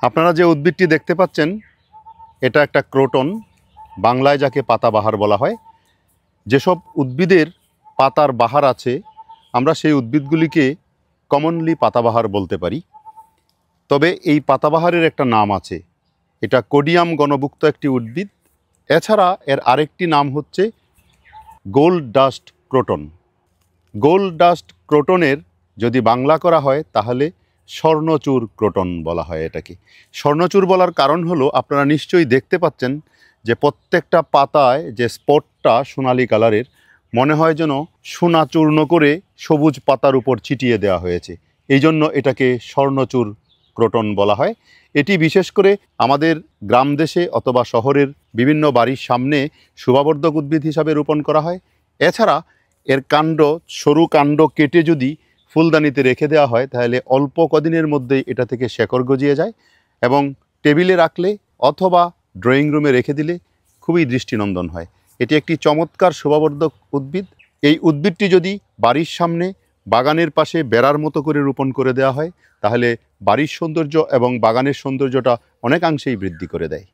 আপনারা যে উদ্ভিদটি দেখতে পাচ্ছেন এটা একটা ক্রোটন, বাংলায় যাকে পাতাবাহার বলা হয়। যেসব উদ্ভিদের পাতার বাহার আছে আমরা সেই উদ্ভিদগুলিকে কমনলি পাতাবাহার বলতে পারি। তবে এই পাতাবাহারের একটা নাম আছে, এটা কোডিয়াম গণভুক্ত একটি উদ্ভিদ। এছাড়া এর আরেকটি নাম হচ্ছে gold dust croton. Gold dust ক্রোটনের যদি বাংলা করা হয় তাহলে স্বর্ণচূড় ক্রোটন বলা হয় এটাকে। স্বর্ণচূড় বলার কারণ হলো আপনারা নিশ্চয়ই দেখতে পাচ্ছেন যে প্রত্যেকটা পাতায় যে স্পটটা সোনালি কালারের, মনে হয় যেন সোনা চূর্ণ করে সবুজ পাতার উপর ছিটিয়ে দেওয়া হয়েছে। এই জন্য এটাকে স্বর্ণচূড় ক্রোটন বলা হয়। এটি বিশেষ করে আমাদের গ্রাম দেশে অথবা শহরের বিভিন্ন বাড়ির সামনে শোভাবর্ধক উদ্ভিদ হিসাবে রোপণ করা হয়। এছাড়া এর কাণ্ড, সরু কাণ্ড কেটে যদি ফুলদানিতে রেখে দেওয়া হয় তাহলে অল্প কদিনের মধ্যেই এটা থেকে শেকড় গজিয়ে যায় এবং টেবিলে রাখলে অথবা ড্রয়িং রুমে রেখে দিলে খুবই দৃষ্টিনন্দন হয়। এটি একটি চমৎকার শোভাবর্ধক উদ্ভিদ। এই উদ্ভিদটি যদি বাড়ির সামনে বাগানের পাশে বেড়ার মতো করে রোপণ করে দেওয়া হয় তাহলে বাড়ির সৌন্দর্য এবং বাগানের সৌন্দর্যটা অনেকাংশেই বৃদ্ধি করে দেয়।